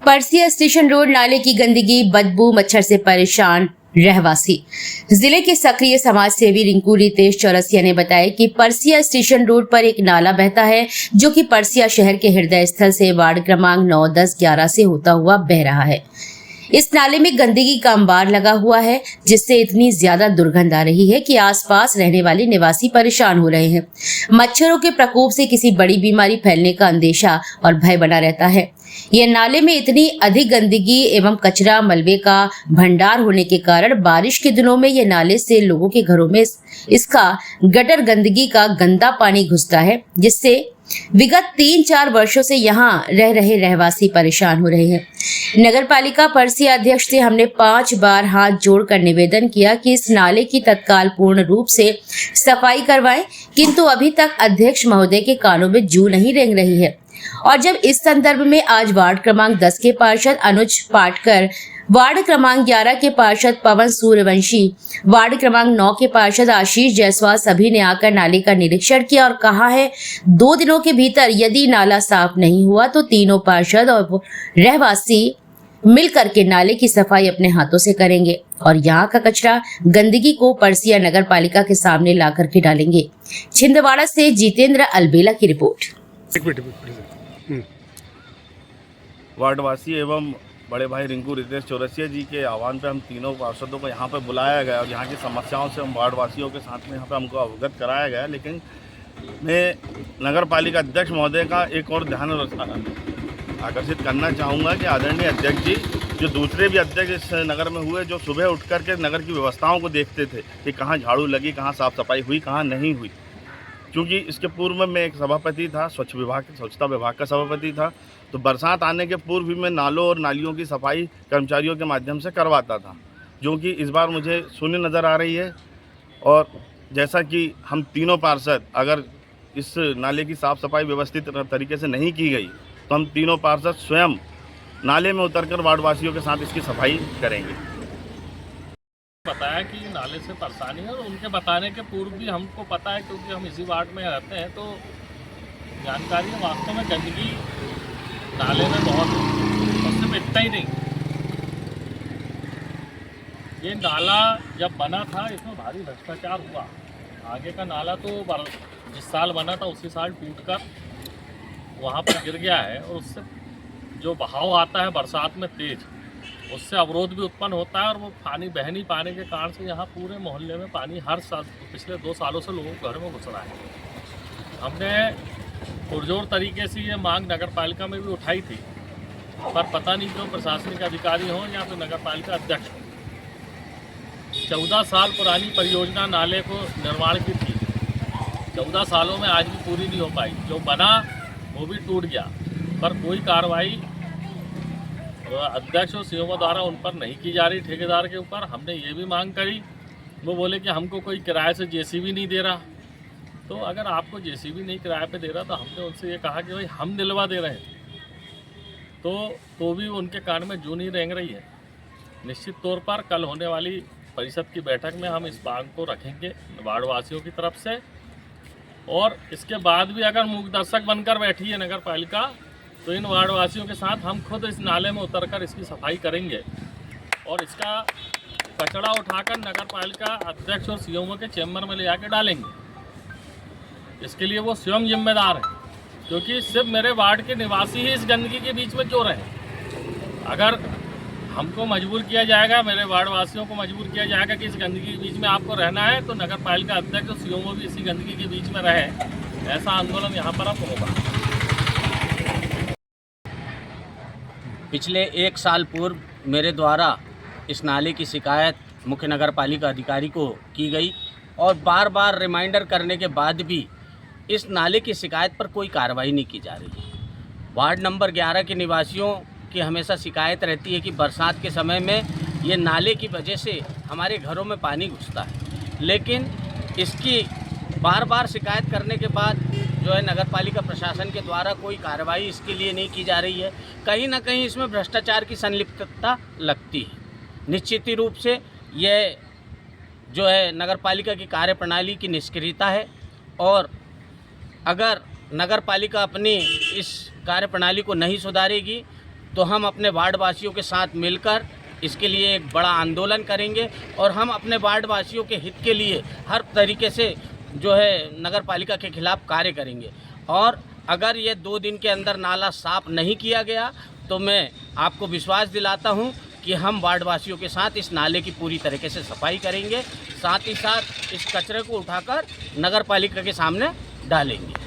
Persia station road नाले की गंदगी, बदबू, मच्छर से परेशान रहवासी। जिले के सक्रिय समाज सेवी रिंकू रितेश चौरसिया ने बताया कि परसिया स्टेशन रोड पर एक नाला बहता है जो कि परसिया शहर के हृदय स्थल से वार्ड क्रमांक 9, 10, 11 से होता हुआ बह रहा है। इस नाले में गंदगी का अंबार लगा हुआ है जिससे इतनी ज्यादा दुर्गंध आ रही है कि आसपास रहने वाले निवासी परेशान हो रहे हैं। मच्छरों के प्रकोप से किसी बड़ी बीमारी फैलने का अंदेशा और भय बना रहता है। यह नाले में इतनी अधिक गंदगी एवं कचरा मलबे का भंडार होने के कारण बारिश के दिनों में यह नाले से लोगों के घरों में इसका गटर गंदगी का गंदा पानी घुसता है, जिससे विगत 3-4 वर्षों से यहाँ रह रहे रहवासी परेशान हो रहे हैं। नगर पालिका परसिया अध्यक्ष से हमने 5 बार हाथ जोड़कर निवेदन किया कि इस नाले की तत्काल पूर्ण रूप से सफाई करवाएं, किंतु अभी तक अध्यक्ष महोदय के कानों में जू नहीं रेंग रही है। और जब इस संदर्भ में आज वार्ड क्रमांक 10 के पार्षद अनुज पाटकर, वार्ड क्रमांक 11 के पार्षद पवन सूर्यवंशी, वार्ड क्रमांक 9 के पार्षद आशीष जायसवाल सभी ने आकर नाले का निरीक्षण किया और कहा है 2 दिनों के भीतर यदि नाला साफ नहीं हुआ तो तीनों पार्षद और रहवासी मिलकर के नाले की सफाई अपने हाथों से करेंगे और यहाँ का कचरा गंदगी को परसिया नगर पालिका के सामने ला करके डालेंगे। छिंदवाड़ा से जितेंद्र अलबेला की रिपोर्ट। वार्डवासी एवं बड़े भाई रिंकू रितेश चौरसिया जी के आह्वान पर हम तीनों पार्षदों को यहाँ पर बुलाया गया और यहाँ की समस्याओं से हम वार्डवासियों के साथ में यहाँ पर हमको अवगत कराया गया। लेकिन मैं नगर पालिका अध्यक्ष महोदय का एक और ध्यान आकर्षित करना चाहूँगा कि आदरणीय अध्यक्ष जी, जो दूसरे भी अध्यक्ष इस नगर में हुए, जो सुबह उठ कर के नगर की व्यवस्थाओं को देखते थे कि कहाँ झाड़ू लगी, कहाँ साफ़ सफाई हुई, कहाँ नहीं हुई। क्योंकि इसके पूर्व में मैं एक सभापति था, स्वच्छता विभाग का सभापति था, तो बरसात आने के पूर्व भी मैं नालों और नालियों की सफाई कर्मचारियों के माध्यम से करवाता था, जो कि इस बार मुझे शून्य नज़र आ रही है। और जैसा कि हम तीनों पार्षद, अगर इस नाले की साफ़ सफाई व्यवस्थित तरीके से नहीं की गई तो हम तीनों पार्षद स्वयं नाले में उतरकर वार्डवासियों के साथ इसकी सफाई करेंगे। बताया कि नाले से परेशानी है और उनके बताने के पूर्व भी हमको पता है, क्योंकि हम इसी वार्ड में रहते हैं, तो जानकारी है। वास्तव में गंदगी नाले में बहुत है, और सिर्फ इतना ही नहीं, ये नाला जब बना था इसमें भारी भ्रष्टाचार हुआ। आगे का नाला तो जिस साल बना था उसी साल टूटकर वहाँ पर गिर गया है और उससे जो बहाव आता है बरसात में तेज, उससे अवरोध भी उत्पन्न होता है और वो पानी बह नहीं पाने के कारण से यहाँ पूरे मोहल्ले में पानी हर साल पिछले 2 सालों से लोगों के घर में घुस रहा है। हमने पुरजोर तरीके से ये मांग नगर पालिका में भी उठाई थी, पर पता नहीं क्यों प्रशासनिक अधिकारी हों या फिर नगर पालिका अध्यक्ष हों। 14 साल पुरानी परियोजना नाले को निर्माण की थी, 14 सालों में आज भी पूरी नहीं हो पाई। जो बना वो भी टूट गया, पर कोई कार्रवाई अध्यक्ष और सीओ द्वारा उन पर नहीं की जा रही, ठेकेदार के ऊपर। हमने ये भी मांग करी, वो बोले कि हमको कोई किराए से जेसीबी नहीं दे रहा। तो अगर आपको जेसीबी नहीं किराए पे दे रहा तो हमने उनसे ये कहा कि भाई हम दिलवा दे रहे हैं, तो भी उनके कान में जू नहीं रेंग रही है। निश्चित तौर पर कल होने वाली परिषद की बैठक में हम इस मांग को रखेंगे वार्डवासियों की तरफ से, और इसके बाद भी अगर मूकदर्शक बनकर बैठी है नगर पालिका तो इन वार्डवासियों के साथ हम खुद इस नाले में उतरकर इसकी सफाई करेंगे और इसका कचरा उठाकर नगर पालिका अध्यक्ष और सीओ के चैम्बर में ले जाकर डालेंगे। इसके लिए वो स्वयं जिम्मेदार है, क्योंकि सिर्फ मेरे वार्ड के निवासी ही इस गंदगी के बीच में क्यों रहे। अगर हमको मजबूर किया जाएगा, मेरे वार्डवासियों को मजबूर किया जाएगा कि इस गंदगी के बीच में आपको रहना है, तो नगर पालिका अध्यक्ष और सीओ भी इसी गंदगी के बीच में रहे। ऐसा आंदोलन यहाँ पर अब होगा। पिछले 1 साल पूर्व मेरे द्वारा इस नाले की शिकायत मुख्य नगर पालिका अधिकारी को की गई और बार बार रिमाइंडर करने के बाद भी इस नाले की शिकायत पर कोई कार्रवाई नहीं की जा रही है। वार्ड नंबर 11 के निवासियों की हमेशा शिकायत रहती है कि बरसात के समय में ये नाले की वजह से हमारे घरों में पानी घुसता है, लेकिन इसकी बार बार शिकायत करने के बाद जो है नगर पालिका प्रशासन के द्वारा कोई कार्रवाई इसके लिए नहीं की जा रही है। कहीं ना कहीं इसमें भ्रष्टाचार की संलिप्तता लगती है। निश्चित ही रूप से यह जो है नगर पालिका की कार्यप्रणाली की निष्क्रियता है, और अगर नगर पालिका अपनी इस कार्यप्रणाली को नहीं सुधारेगी तो हम अपने वार्ड वासियों के साथ मिलकर इसके लिए एक बड़ा आंदोलन करेंगे और हम अपने वार्ड वासियों के हित के लिए हर तरीके से जो है नगर पालिका के खिलाफ कार्य करेंगे। और अगर ये 2 दिन के अंदर नाला साफ नहीं किया गया तो मैं आपको विश्वास दिलाता हूं कि हम वार्ड वासियों के साथ इस नाले की पूरी तरीके से सफाई करेंगे, साथ ही साथ इस कचरे को उठाकर नगर पालिका के सामने डालेंगे।